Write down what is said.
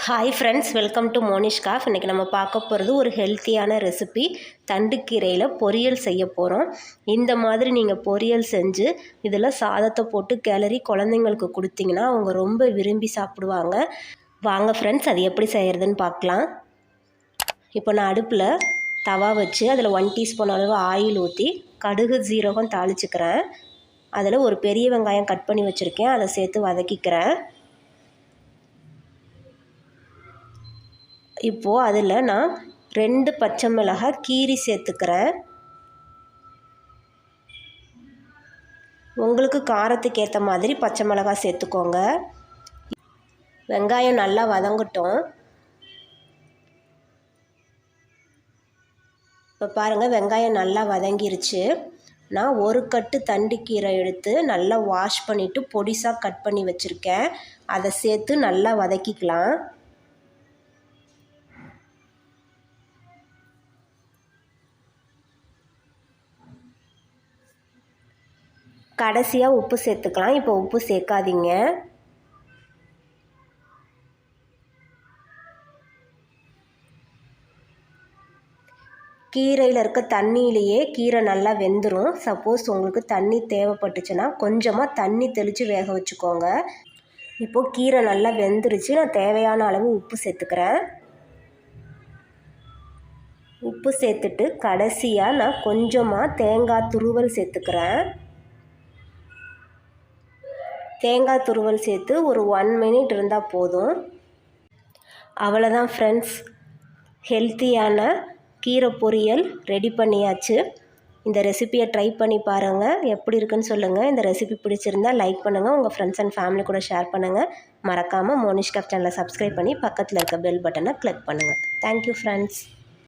Hi friends, welcome to Monish காஃப். இன்றைக்கி நம்ம பார்க்க போகிறது ஒரு ஹெல்த்தியான ரெசிபி. தண்டுக்கீரையில் பொரியல் செய்ய போகிறோம். இந்த மாதிரி நீங்கள் பொரியல் செஞ்சு இதில் சாதத்தை போட்டு கிளறி குழந்தைங்களுக்கு கொடுத்தீங்கன்னா அவங்க ரொம்ப விரும்பி சாப்பிடுவாங்க. வாங்க ஃப்ரெண்ட்ஸ், அது எப்படி செய்கிறதுன்னு பார்க்கலாம். இப்போ நான் அடுப்பில் தவா வச்சு அதில் 1 டீஸ்பூன் அளவு ஆயில் ஊற்றி கடுகு ஜீரகம் தாளிச்சுக்கிறேன். அதில் ஒரு பெரிய வெங்காயம் கட் பண்ணி வச்சுருக்கேன், அதை சேர்த்து வதக்கிக்கிறேன். இப்போது அதில் நான் 2 பச்சை மிளகாய் கீரி சேர்த்துக்கிறேன். உங்களுக்கு காரத்துக்கு ஏற்ற மாதிரி பச்சை மிளகாய் சேர்த்துக்கோங்க. வெங்காயம் நல்லா வதங்கட்டும். இப்போ பாருங்கள், வெங்காயம் நல்லா வதங்கிருச்சு. நான் ஒரு கட்டு தண்டுக்கீரை எடுத்து நல்லா வாஷ் பண்ணிவிட்டு பொடிசாக கட் பண்ணி வச்சுருக்கேன். அதை சேர்த்து நல்லா வதக்கிக்கலாம். கடைசியாக உப்பு சேர்த்துக்கலாம். இப்போ உப்பு சேர்க்காதீங்க. கீரையில் இருக்க தண்ணியிலேயே கீரை நல்லா வெந்துடும். சப்போஸ் உங்களுக்கு தண்ணி தேவைப்பட்டுச்சுன்னா கொஞ்சமாக தண்ணி தெளித்து வேக வச்சுக்கோங்க. இப்போது கீரை நல்லா வெந்துருச்சு. நான் தேவையான அளவு உப்பு சேர்த்துக்கிறேன். உப்பு சேர்த்துட்டு கடைசியாக நான் கொஞ்சமாக தேங்காய் துருவல் சேர்த்துக்கிறேன். தேங்காய் துருவல் சேர்த்து ஒரு 1 மினிட் இருந்தால் போதும். அவ்வளோதான் ஃப்ரெண்ட்ஸ், ஹெல்த்தியான கீரை பொரியல் ரெடி பண்ணியாச்சு. இந்த ரெசிபியை ட்ரை பண்ணி பாருங்கள், எப்படி இருக்குன்னு சொல்லுங்கள். இந்த ரெசிபி பிடிச்சிருந்தால் லைக் பண்ணுங்கள், உங்கள் ஃப்ரெண்ட்ஸ் அண்ட் ஃபேமிலி கூட ஷேர் பண்ணுங்கள். மறக்காமல் மோனிஷ் காஃப் சேனலை சப்ஸ்கிரைப் பண்ணி பக்கத்தில் இருக்க பெல் பட்டனை கிளிக் பண்ணுங்கள். Thank you friends.